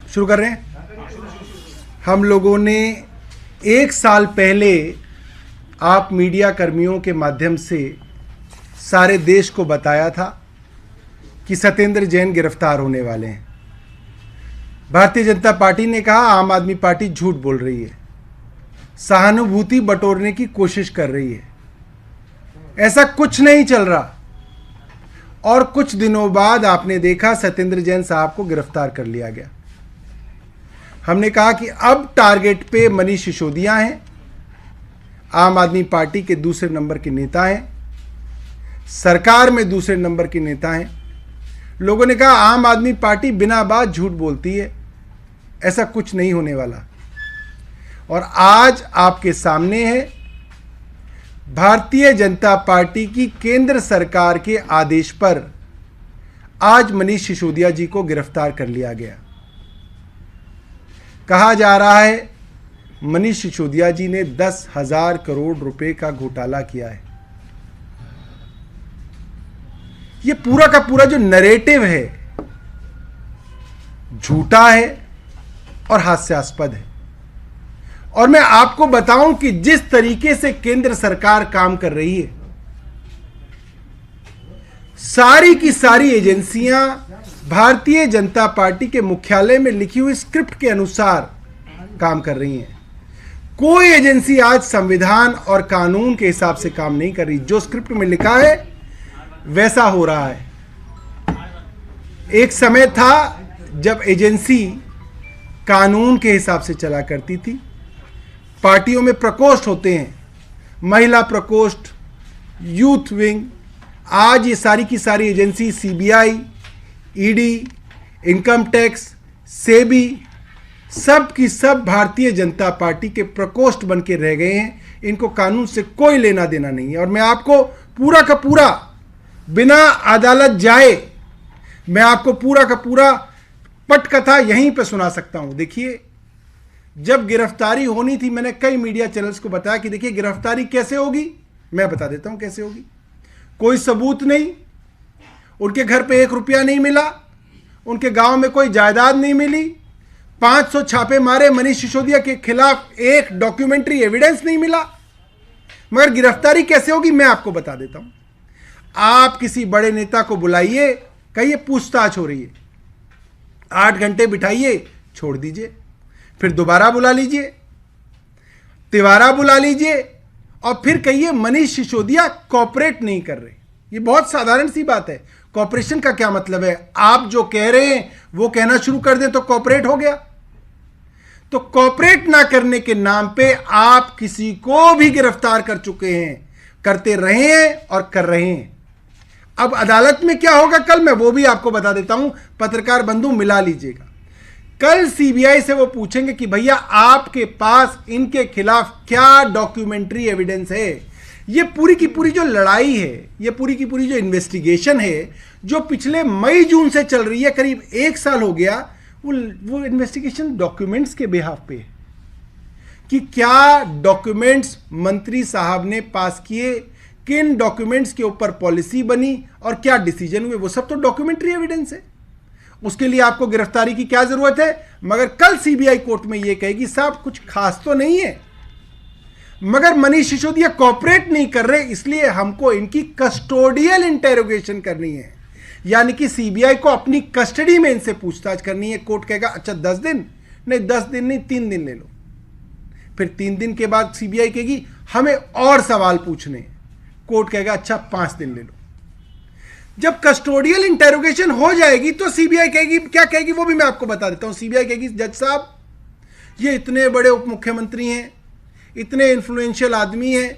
शुरू कर रहे हैं। हम लोगों ने 1 साल पहले आप मीडिया कर्मियों के माध्यम से सारे देश को बताया था कि सत्येंद्र जैन गिरफ्तार होने वाले हैं। भारतीय जनता पार्टी ने कहा आम आदमी पार्टी झूठ बोल रही है, सहानुभूति बटोरने की कोशिश कर रही है। ऐसा कुछ नहीं चल रहा। और कुछ दिनों बाद आपने देखा सत्येंद्र जैन साहब को गिरफ्तार कर लिया गया। हमने कहा कि अब टारगेट पे मनीष सिसोदिया हैं, आम आदमी पार्टी के दूसरे नंबर के नेता हैं, सरकार में दूसरे नंबर के नेता हैं। लोगों ने कहा आम आदमी पार्टी बिना बात झूठ बोलती है, ऐसा कुछ नहीं होने वाला। और आज आपके सामने है भारतीय जनता पार्टी की केंद्र सरकार के आदेश पर आज मनीष सिसोदिया जी को गिरफ्तार कर लिया गया। कहा जा रहा है मनीष सिसोदिया जी ने 10,000 करोड़ रुपए का घोटाला किया है। ये पूरा का पूरा जो नैरेटिव है झूठा है और हास्यास्पद है। और मैं आपको बताऊं कि जिस तरीके से केंद्र सरकार काम कर रही है, सारी की सारी एजेंसियां भारतीय जनता पार्टी के मुख्यालय में लिखी हुई स्क्रिप्ट के अनुसार काम कर रही हैं। कोई एजेंसी आज संविधान और कानून के हिसाब से काम नहीं कर रही। जो स्क्रिप्ट में लिखा है वैसा हो रहा है। एक समय था जब एजेंसी कानून के हिसाब से चला करती थी। पार्टियों में प्रकोष्ठ होते हैं, महिला प्रकोष्ठ, यूथ विंग। आज ये सारी की सारी agency CBI, ED, income tax, SEBI, सब की सब भारतीय जनता पार्टी के प्रकोष्ठ बन के रह गए हैं। इनको कानून से कोई लेना देना नहीं है। और मैं आपको पूरा का पूरा बिना अदालत जाए मैं आपको पूरा का पूरा पटकथा यहीं पे सुना सकता हूं। देखिए, जब गिरफ्तारी होनी थी मैंने कई मीडिया चैनल्स को बताया कि देखिए गिरफ्तारी कैसे होगी। मैं बता देता हूं कैसे होगी। कोई सबूत नहीं, उनके घर पे 1 रुपया नहीं मिला, उनके गांव में कोई जायदाद नहीं मिली, 500 छापे मारे, मनीष सिसोदिया के खिलाफ एक डॉक्यूमेंट्री एविडेंस नहीं मिला। मगर गिरफ्तारी कैसे होगी मैं आपको बता देता हूं। आप किसी बड़े नेता को बुलाइए, कहिए पूछताछ हो रही है, 8 घंटे बिठाइए, छोड़ दीजिए, फिर दोबारा बुला लीजिए, तिवारा बुला लीजिए और फिर कहिए मनीष सिसोदिया कॉपरेट नहीं कर रहे। ये बहुत साधारण सी बात है। कॉपरेशन का क्या मतलब है? आप जो कह रहे हैं वो कहना शुरू कर दें तो कॉपरेट हो गया। तो कॉपरेट ना करने के नाम पे आप किसी को भी गिरफ्तार कर चुके हैं, करते रहे हैं और कर रहे हैं। अब अदालत में क्या होगा कल, मैं वो भी आपको बता देता हूं। पत्रकार बंधु मिला लीजिएगा। कल सीबीआई से वो पूछेंगे कि भैया आपके पास इनके खिलाफ क्या डॉक्यूमेंट्री एविडेंस है। ये पूरी की पूरी जो लड़ाई है, ये पूरी की पूरी जो इन्वेस्टिगेशन है, जो पिछले मई जून से चल रही है, करीब 1 साल हो गया, वो इन्वेस्टिगेशन डॉक्यूमेंट्स के बिहाफ पे है कि क्या डॉक्यूमेंट्स मंत्री साहब ने पास किए, किन डॉक्यूमेंट्स के ऊपर पॉलिसी बनी और क्या डिसीजन हुए। वो सब तो डॉक्यूमेंट्री एविडेंस है। उसके लिए आपको गिरफ्तारी की क्या जरूरत है? मगर कल सीबीआई कोर्ट में यह कहेगी साहब कुछ खास तो नहीं है, मगर मनीष सिसोदिया कॉपरेट नहीं कर रहे, इसलिए हमको इनकी कस्टोडियल इंटेरोगेशन करनी है। यानी कि सीबीआई को अपनी कस्टडी में इनसे पूछताछ करनी है। कोर्ट कहेगा अच्छा 10 दिन नहीं, 10 दिन नहीं, 3 दिन ले लो। फिर 3 दिन के बाद सीबीआई कहेगी हमें और सवाल पूछने हैं। कोर्ट कहेगा अच्छा 5 दिन ले लो। जब कस्टोडियल इंटेरोगेशन हो जाएगी तो सीबीआई कहेगी, क्या कहेगी वो भी मैं आपको बता देता हूं। सीबीआई कहेगी जज साहब ये इतने बड़े उप मुख्यमंत्री हैं, इतने इन्फ्लुएंशियल आदमी हैं,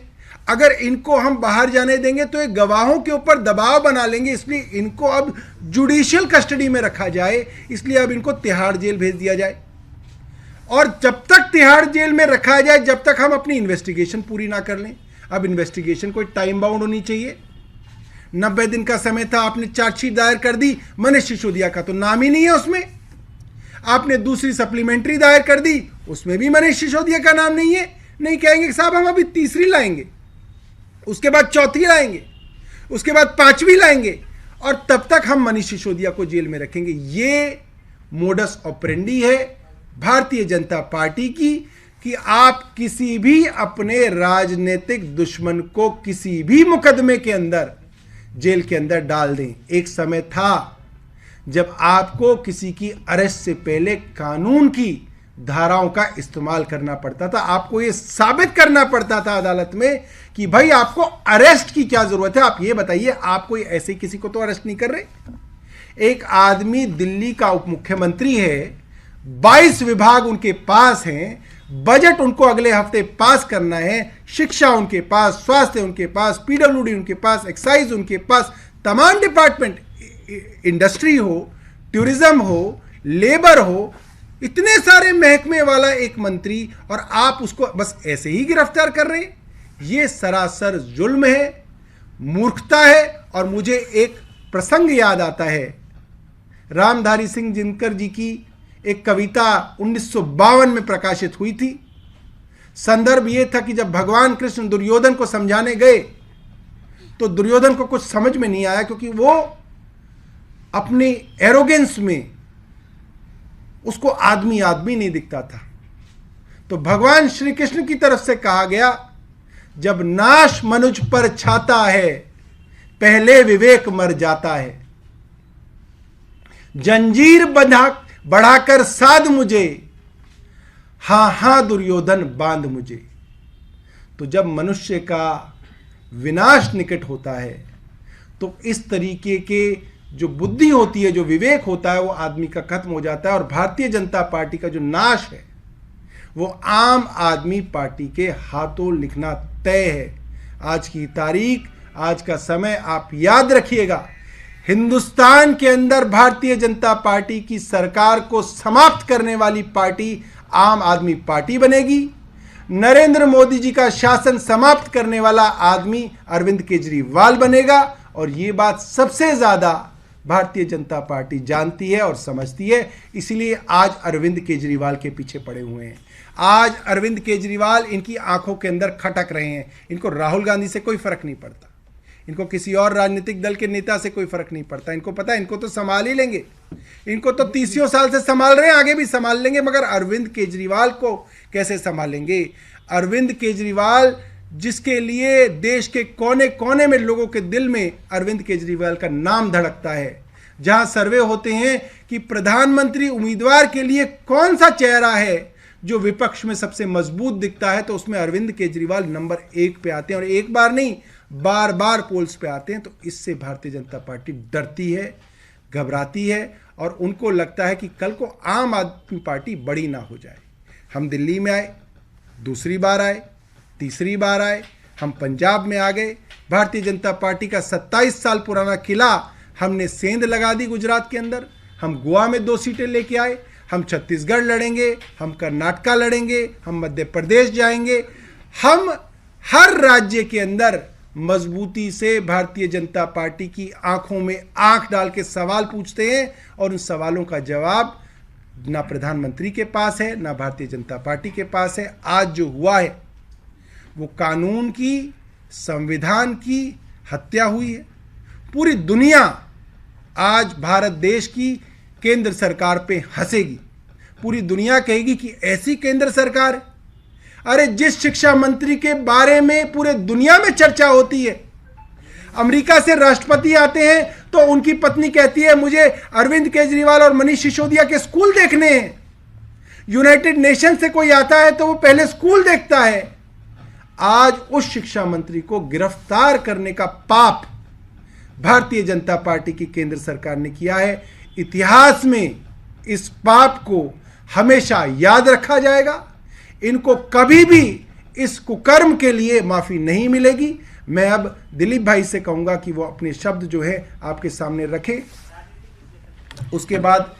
अगर इनको हम बाहर जाने देंगे तो एक गवाहों के ऊपर दबाव बना लेंगे, इसलिए इनको अब जुडिशियल कस्टडी में रखा जाए, इसलिए अब इनको तिहाड़ जेल भेज दिया जाए। और जब तक तिहाड़ जेल में रखा जाए जब तक हम अपनी इन्वेस्टिगेशन पूरी ना कर लें। अब इन्वेस्टिगेशन कोई टाइम बाउंड होनी चाहिए। 90 दिन का समय था, आपने चार्जशीट दायर कर दी, मनीष सिसोदिया का तो नाम ही नहीं है उसमें। आपने दूसरी सप्लीमेंट्री दायर कर दी, उसमें भी मनीष सिसोदिया का नाम नहीं है। नहीं कहेंगे कि साहब हम अभी तीसरी लाएंगे, उसके बाद चौथी लाएंगे, उसके बाद 5वीं लाएंगे और तब तक हम मनीष सिसोदिया को जेल में रखेंगे। ये मोडस ऑपरेंडी है भारतीय जनता पार्टी की कि आप किसी भी अपने राजनीतिक दुश्मन को किसी भी मुकदमे के अंदर जेल के अंदर डाल दें। एक समय था जब आपको किसी की अरेस्ट से पहले कानून की धाराओं का इस्तेमाल करना पड़ता था, आपको यह साबित करना पड़ता था अदालत में कि भाई आपको अरेस्ट की क्या जरूरत है, आप ये बताइए, आप कोई ऐसे किसी को तो अरेस्ट नहीं कर रहे। एक आदमी दिल्ली का उप मुख्यमंत्री है, 22 विभाग उनके पास हैं, बजट उनको अगले हफ्ते पास करना है, शिक्षा उनके पास, स्वास्थ्य उनके पास, पीडब्ल्यूडी उनके पास, एक्साइज उनके पास, तमाम डिपार्टमेंट, इंडस्ट्री हो, टूरिज्म हो, लेबर हो, इतने सारे महकमे वाला एक मंत्री, और आप उसको बस ऐसे ही गिरफ्तार कर रहे हैं। ये सरासर जुल्म है, मूर्खता है। और मुझे एक प्रसंग याद आता है, रामधारी सिंह दिनकर जी की एक कविता 1952 में प्रकाशित हुई थी। संदर्भ यह था कि जब भगवान कृष्ण दुर्योधन को समझाने गए तो दुर्योधन को कुछ समझ में नहीं आया, क्योंकि वो अपनी एरोगेंस में उसको आदमी आदमी नहीं दिखता था। तो भगवान श्री कृष्ण की तरफ से कहा गया, जब नाश मनुज पर छाता है पहले विवेक मर जाता है, जंजीर बढ़ाकर साध मुझे, हां हां दुर्योधन बांध मुझे। तो जब मनुष्य का विनाश निकट होता है तो इस तरीके के जो बुद्धि होती है, जो विवेक होता है, वो आदमी का खत्म हो जाता है। और भारतीय जनता पार्टी का जो नाश है वो आम आदमी पार्टी के हाथों लिखना तय है। आज की तारीख, आज का समय आप याद रखिएगा, हिंदुस्तान के अंदर भारतीय जनता पार्टी की सरकार को समाप्त करने वाली पार्टी आम आदमी पार्टी बनेगी। नरेंद्र मोदी जी का शासन समाप्त करने वाला आदमी अरविंद केजरीवाल बनेगा। और ये बात सबसे ज्यादा भारतीय जनता पार्टी जानती है और समझती है, इसलिए आज अरविंद केजरीवाल के पीछे पड़े हुए हैं। आज अरविंद केजरीवाल इनकी आंखों के अंदर खटक रहे हैं। इनको राहुल गांधी से कोई फर्क नहीं पड़ता, इनको किसी और राजनीतिक दल के नेता से कोई फर्क नहीं पड़ता। इनको पता है इनको तो संभाल ही लेंगे, इनको तो 30 साल से संभाल रहे हैं, आगे भी संभाल लेंगे। मगर अरविंद केजरीवाल को कैसे संभालेंगे? अरविंद केजरीवाल, जिसके लिए देश के कोने कोने में लोगों के दिल में अरविंद केजरीवाल का नाम धड़कता है। जहां सर्वे होते हैं कि प्रधानमंत्री उम्मीदवार के लिए कौन सा चेहरा है जो विपक्ष में सबसे मजबूत दिखता है, तो उसमें अरविंद केजरीवाल नंबर 1 पे आते हैं। और एक बार नहीं, बार बार पोल्स पे आते हैं। तो इससे भारतीय जनता पार्टी डरती है, घबराती है, और उनको लगता है कि कल को आम आदमी पार्टी बड़ी ना हो जाए। हम दिल्ली में आए, दूसरी बार आए, तीसरी बार आए, हम पंजाब में आ गए। भारतीय जनता पार्टी का 27 साल पुराना किला हमने सेंध लगा दी गुजरात के अंदर। हम गोवा में 2 सीटें लेके आए, हम छत्तीसगढ़ लड़ेंगे, हम कर्नाटका लड़ेंगे, हम मध्य प्रदेश जाएंगे। हम हर राज्य के अंदर मजबूती से भारतीय जनता पार्टी की आंखों में आंख डाल के सवाल पूछते हैं, और उन सवालों का जवाब ना प्रधानमंत्री के पास है, ना भारतीय जनता पार्टी के पास है। आज जो हुआ है वो कानून की, संविधान की हत्या हुई है। पूरी दुनिया आज भारत देश की केंद्र सरकार पे हंसेगी। पूरी दुनिया कहेगी कि ऐसी केंद्र सरकार है। अरे जिस शिक्षा मंत्री के बारे में पूरे दुनिया में चर्चा होती है, अमेरिका से राष्ट्रपति आते हैं तो उनकी पत्नी कहती है मुझे अरविंद केजरीवाल और मनीष सिसोदिया के स्कूल देखने हैं। यूनाइटेड नेशन से कोई आता है तो वो पहले स्कूल देखता है। आज उस शिक्षा मंत्री को गिरफ्तार करने का पाप भारतीय जनता पार्टी की केंद्र सरकार ने किया है। इतिहास में इस पाप को हमेशा याद रखा जाएगा। इनको कभी भी इस कुकर्म के लिए माफी नहीं मिलेगी। मैं अब दिलीप भाई से कहूंगा कि वो अपने शब्द जो है आपके सामने रखें। उसके बाद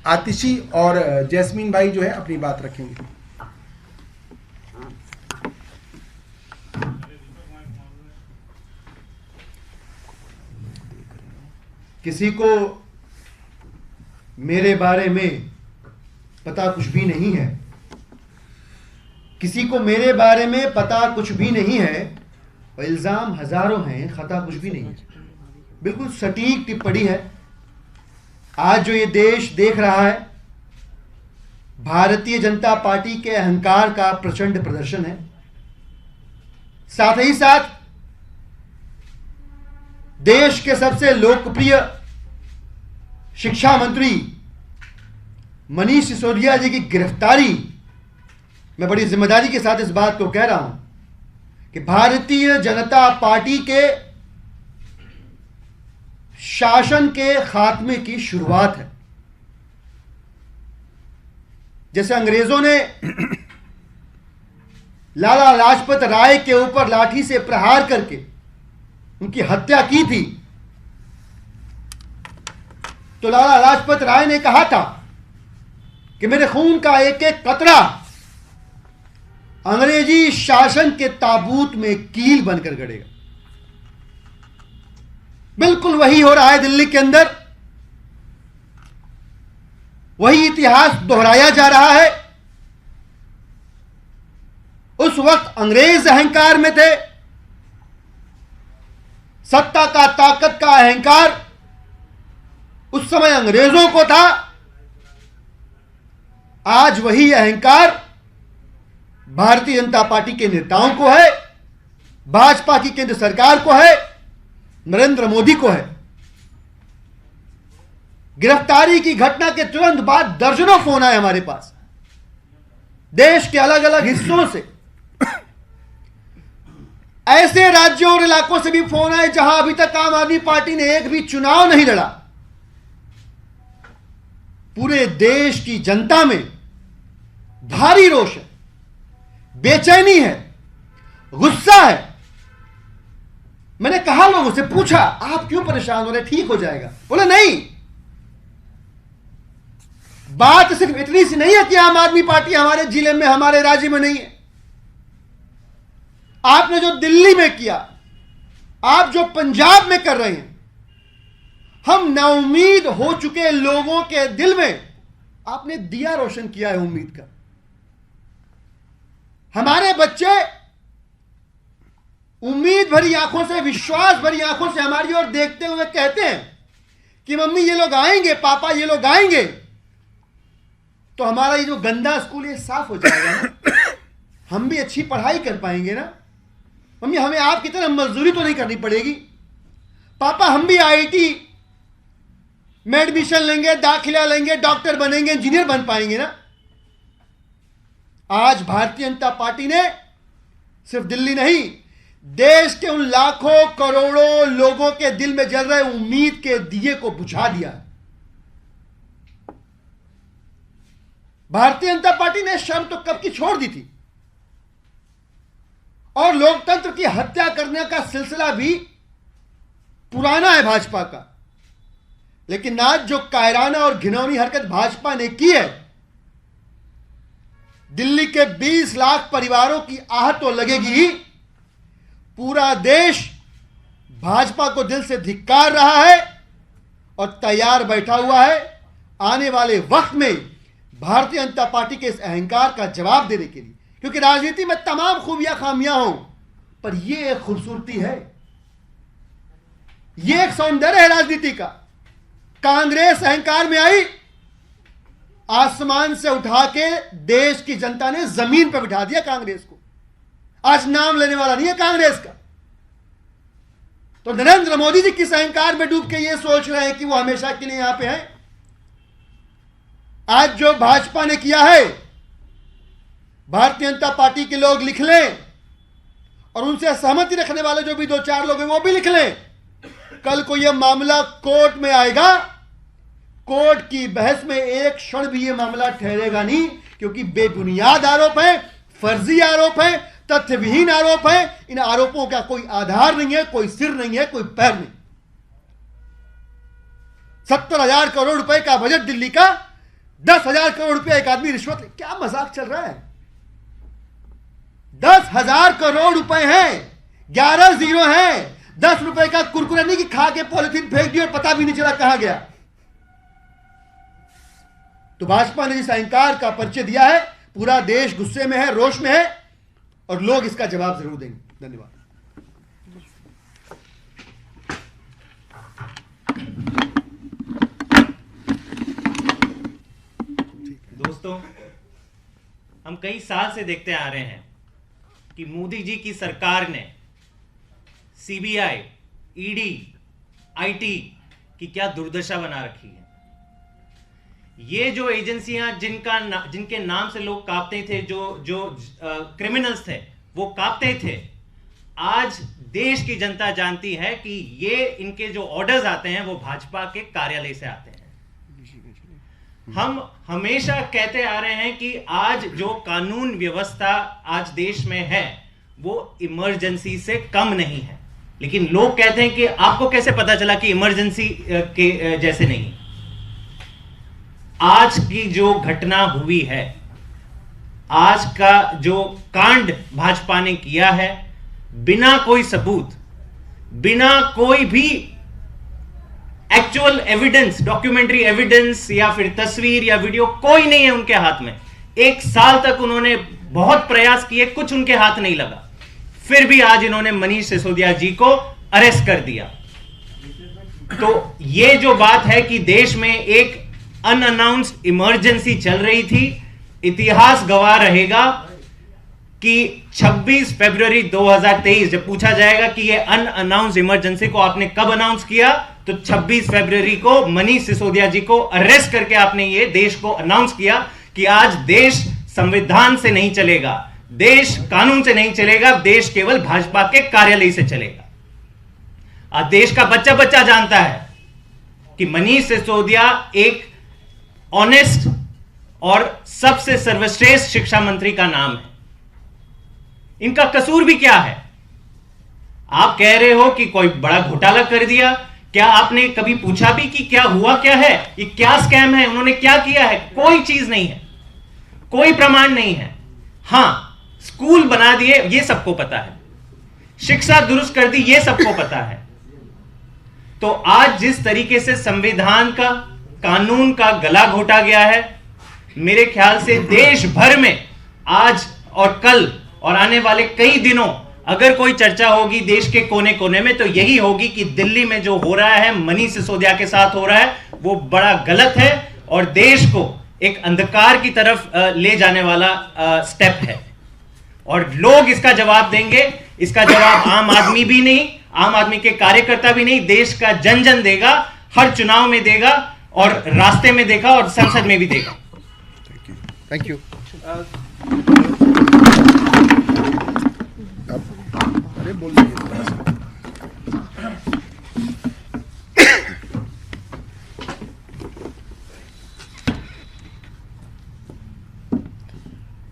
आतिशी और जैस्मीन भाई जो है अपनी बात रखेंगे। किसी को मेरे बारे में पता कुछ भी नहीं है, किसी को मेरे बारे में पता कुछ भी नहीं है, और इल्जाम हजारों हैं, खता कुछ भी नहीं है। बिल्कुल सटीक टिप्पणी है। आज जो ये देश देख रहा है भारतीय जनता पार्टी के अहंकार का प्रचंड प्रदर्शन है। साथ ही साथ देश के सबसे लोकप्रिय शिक्षा मंत्री मनीष सिसोदिया जी की गिरफ्तारी, मैं बड़ी जिम्मेदारी के साथ इस बात को कह रहा हूं कि भारतीय जनता पार्टी के शासन के खात्मे की शुरुआत है। जैसे अंग्रेजों ने लाला लाजपत राय के ऊपर लाठी से प्रहार करके उनकी हत्या की थी, तो लाला लाजपत राय ने कहा था कि मेरे खून का एक एक कतरा अंग्रेजी शासन के ताबूत में कील बनकर गड़ेगा। बिल्कुल वही हो रहा है दिल्ली के अंदर। वही इतिहास दोहराया जा रहा है। उस वक्त अंग्रेज अहंकार में थे, सत्ता का ताकत का अहंकार उस समय अंग्रेजों को था। आज वही अहंकार भारतीय जनता पार्टी के नेताओं को है, भाजपा की केंद्र सरकार को है, नरेंद्र मोदी को है। गिरफ्तारी की घटना के तुरंत बाद दर्जनों फोन आए हमारे पास, देश के अलग अलग हिस्सों से, ऐसे राज्यों और इलाकों से भी फोन आए जहां अभी तक आम आदमी पार्टी ने एक भी चुनाव नहीं लड़ा। पूरे देश की जनता में भारी रोष है, बेचैनी है, गुस्सा है। मैंने कहा, लोगों से पूछा, आप क्यों परेशान हो रहे, ठीक हो जाएगा? बोले नहीं, बात सिर्फ इतनी सी नहीं है कि आम आदमी पार्टी हमारे जिले में, हमारे राज्य में नहीं है। आपने जो दिल्ली में किया, आप जो पंजाब में कर रहे हैं, हम नाउम्मीद हो चुके लोगों के दिल में आपने दिया रोशन किया है उम्मीद का। हमारे बच्चे उम्मीद भरी आंखों से, विश्वास भरी आंखों से हमारी ओर देखते हुए कहते हैं कि मम्मी ये लोग आएंगे, पापा ये लोग आएंगे, तो हमारा ये जो गंदा स्कूल ये साफ हो जाएगा ना, हम भी अच्छी पढ़ाई कर पाएंगे ना। मम्मी हमें आपकी तरह मजदूरी तो नहीं करनी पड़ेगी। पापा हम भी आईआईटी में एडमिशन लेंगे, दाखिला लेंगे, डॉक्टर बनेंगे, इंजीनियर बन पाएंगे ना। आज भारतीय जनता पार्टी ने सिर्फ दिल्ली नहीं, देश के उन लाखों करोड़ों लोगों के दिल में जल रहे उम्मीद के दिए को बुझा दिया है। भारतीय जनता पार्टी ने शर्म तो कब की छोड़ दी थी, और लोकतंत्र की हत्या करने का सिलसिला भी पुराना है भाजपा का। लेकिन आज जो कायराना और घिनौनी हरकत भाजपा ने की है, दिल्ली के 20 लाख परिवारों की आहट तो लगेगी ही। पूरा देश भाजपा को दिल से धिक्कार रहा है और तैयार बैठा हुआ है आने वाले वक्त में भारतीय जनता पार्टी के इस अहंकार का जवाब देने के लिए। क्योंकि राजनीति में तमाम खूबियां खामियां हों, पर यह एक खूबसूरती है, यह एक सौंदर्य है राजनीति का। कांग्रेस अहंकार में आई, आसमान से उठा के देश की जनता ने जमीन पर बिठा दिया कांग्रेस को। आज नाम लेने वाला नहीं है कांग्रेस का। तो नरेंद्र मोदी जी किस अहंकार में डूब के ये सोच रहे हैं कि वो हमेशा के लिए यहां पे हैं। आज जो भाजपा ने किया है, भारतीय जनता पार्टी के लोग लिख लें, और उनसे सहमति रखने वाले जो भी 2-4 लोग हैं वो भी लिख लें। कल को यह मामला कोर्ट में आएगा, कोर्ट की बहस में एक क्षण भी यह मामला ठहरेगा नहीं, क्योंकि बेबुनियाद आरोप है, फर्जी आरोप है, तथ्यविहीन आरोप है। इन आरोपों का कोई आधार नहीं है, कोई सिर नहीं है, कोई पैर नहीं। 70,000 करोड़ रुपए का बजट दिल्ली का, 10,000 करोड़ रुपया एक आदमी रिश्वत ले, क्या मजाक चल रहा है? 10,000 करोड़ रुपए हैं, 11 जीरो हैं। 10 रुपए का कुरकुरे नहीं कि खा के पॉलिथीन फेंक दी और पता भी नहीं चला कहां गया। तो भाजपा ने जिस अहंकार का परिचय दिया है, पूरा देश गुस्से में है, रोष में है, और लोग इसका जवाब जरूर देंगे। धन्यवाद। दोस्तों, कई साल से देखते आ रहे हैं कि मोदी जी की सरकार ने सीबीआई, ईडी, आईटी की क्या दुर्दशा बना रखी है। ये जो एजेंसियां जिनके नाम से लोग कांपते थे, जो क्रिमिनल्स थे वो कांपते थे, आज देश की जनता जानती है कि ये इनके जो ऑर्डर्स आते हैं वो भाजपा के कार्यालय से आते हैं। हम हमेशा कहते आ रहे हैं कि आज जो कानून व्यवस्था आज देश में है वो इमरजेंसी से कम नहीं है, लेकिन लोग कहते हैं कि आपको कैसे पता चला कि इमरजेंसी के जैसे नहीं। आज की जो घटना हुई है, आज का जो कांड भाजपा ने किया है, बिना कोई सबूत, बिना कोई भी एक्चुअल एविडेंस, डॉक्यूमेंट्री एविडेंस या फिर तस्वीर या वीडियो कोई नहीं है उनके हाथ में। 1 साल तक उन्होंने बहुत प्रयास किए, कुछ उनके हाथ नहीं लगा, फिर भी आज इन्होंने मनीष सिसोदिया जी को अरेस्ट कर दिया। तो ये जो बात है कि देश में एक अनअनाउंस्ड इमरजेंसी चल रही थी, इतिहास गवाह रहेगा कि 26 फरवरी 2023 जब पूछा जाएगा कि ये अनअनाउंस्ड इमरजेंसी को आपने कब अनाउंस किया, तो 26 फरवरी को मनीष सिसोदिया जी को अरेस्ट करके आपने ये देश को अनाउंस किया कि आज देश संविधान से नहीं चलेगा, देश कानून से नहीं चलेगा, देश केवल भाजपा के कार्यालय से चलेगा। आज देश का बच्चा बच्चा जानता है कि मनीष सिसोदिया एक ऑनेस्ट और सबसे सर्वश्रेष्ठ शिक्षा मंत्री का नाम है। इनका कसूर भी क्या है? आप कह रहे हो कि कोई बड़ा घोटाला कर दिया, क्या आपने कभी पूछा भी कि क्या हुआ क्या है, ये क्या स्कैम है, उन्होंने क्या किया है? कोई चीज नहीं है, कोई प्रमाण नहीं है। हां, स्कूल बना दिए ये सबको पता है, शिक्षा दुरुस्त कर दी ये सबको पता है। तो आज जिस तरीके से संविधान का, कानून का गला घोटा गया है, मेरे ख्याल से देश भर में आज और कल और आने वाले कई दिनों अगर कोई चर्चा होगी देश के कोने कोने में, तो यही होगी कि दिल्ली में जो हो रहा है, मनीष सिसोदिया के साथ हो रहा है, वो बड़ा गलत है और देश को एक अंधकार की तरफ ले जाने वाला स्टेप है। और लोग इसका जवाब देंगे। इसका जवाब आम आदमी भी नहीं, आम आदमी के कार्यकर्ता भी नहीं, देश का जन जन देगा, हर चुनाव में देगा और रास्ते में देगा और संसद में भी देगा। Thank you. अरे बोल दीजिए थोड़ा सा।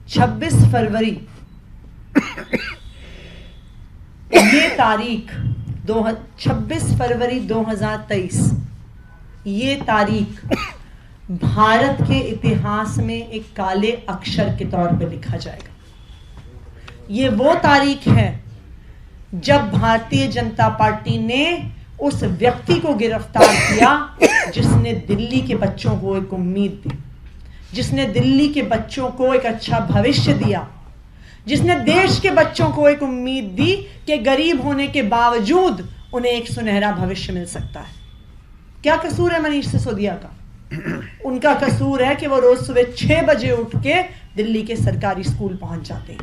26 फरवरी ये तारीख 26 फरवरी 2023 ये तारीख भारत के इतिहास में एक काले अक्षर के तौर पर लिखा जाएगा। ये वो तारीख है जब भारतीय जनता पार्टी ने उस व्यक्ति को गिरफ्तार किया जिसने दिल्ली के बच्चों को एक उम्मीद दी, जिसने दिल्ली के बच्चों को एक अच्छा भविष्य दिया, जिसने देश के बच्चों को एक उम्मीद दी कि गरीब होने के बावजूद उन्हें एक सुनहरा भविष्य मिल सकता है। क्या कसूर है मनीष सिसोदिया का? उनका कसूर है कि वो रोज सुबह 6 बजे उठ के दिल्ली के सरकारी स्कूल पहुंच जाते हैं।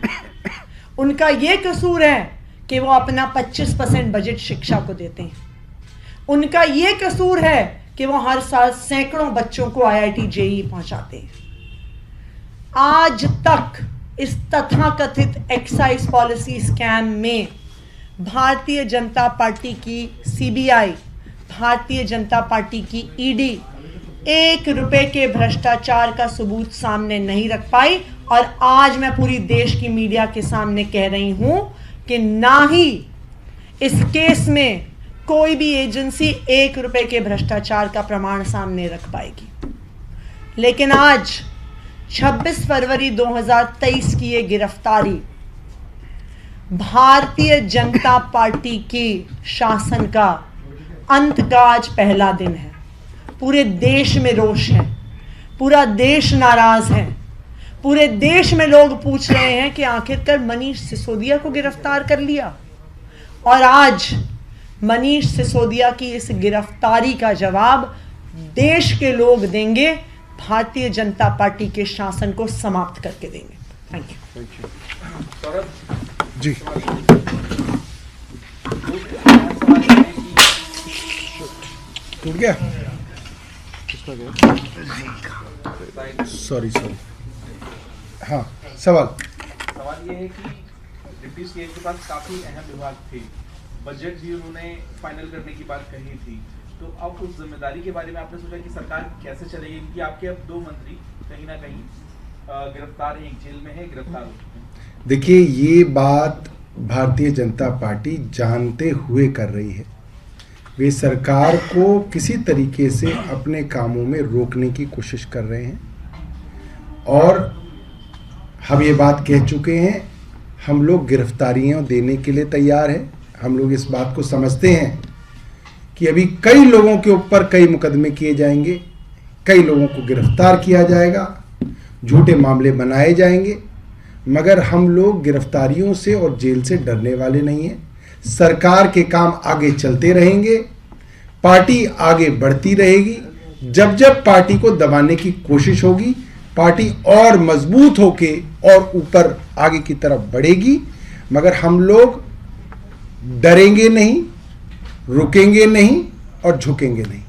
उनका यह कसूर है कि वो अपना 25% बजट शिक्षा को देते हैं। उनका यह कसूर है कि वो हर साल सैकड़ों बच्चों को IIT JEE पहुंचाते हैं। आज तक इस तथाकथित एक्साइज पॉलिसी स्कैम में भारतीय जनता पार्टी की CBI, भारतीय जनता पार्टी की ED 1 रुपए के भ्रष्टाचार का सबूत सामने नहीं रख पाई। और आज मैं पूरी देश की मीडिया के सामने कह रही हूं कि ना ही इस केस में कोई भी एजेंसी 1 रुपए के भ्रष्टाचार का प्रमाण सामने रख पाएगी। लेकिन आज 26 फरवरी 2023 की ये गिरफ्तारी भारतीय जनता पार्टी की शासन का अंत का आज पहला दिन है। पूरे देश में रोष है, पूरा देश नाराज है, पूरे देश में लोग पूछ रहे हैं कि आखिरकार मनीष सिसोदिया को गिरफ्तार कर लिया। और आज मनीष सिसोदिया की इस गिरफ्तारी का जवाब देश के लोग देंगे, भारतीय जनता पार्टी के शासन को समाप्त करके देंगे। Thank you. जी टूट गया, सॉरी हाँ सवाल ये है कि डिप्टी सीएम के पास काफी अहम विभाग थे, बजट भी उन्होंने फाइनल करने की बात कही थी, तो अब उस जिम्मेदारी के बारे में आपने सोचा कि सरकार कैसे चलेगी, क्योंकि आपके अब 2 मंत्री कहीं ना कहीं गिरफ्तार हैं, एक जेल में है, गिरफ्तार हो चुके हैं। देखिए, ये बात भारतीय जनता पार्टी जानते हुए कर रही है। वे सरकार को किसी तरीके से अपने कामों में रोकने की कोशिश कर रहे हैं और हम ये बात कह चुके हैं, हम लोग गिरफ्तारियां देने के लिए तैयार हैं। हम लोग इस बात को समझते हैं कि अभी कई लोगों के ऊपर कई मुकदमे किए जाएंगे, कई लोगों को गिरफ्तार किया जाएगा, झूठे मामले बनाए जाएंगे, मगर हम लोग गिरफ्तारियों से और जेल से डरने वाले नहीं हैं। सरकार के काम आगे चलते रहेंगे, पार्टी आगे बढ़ती रहेगी। जब जब पार्टी को दबाने की कोशिश होगी, पार्टी और मजबूत होके और ऊपर आगे की तरफ बढ़ेगी, मगर हम लोग डरेंगे नहीं, रुकेंगे नहीं और झुकेंगे नहीं।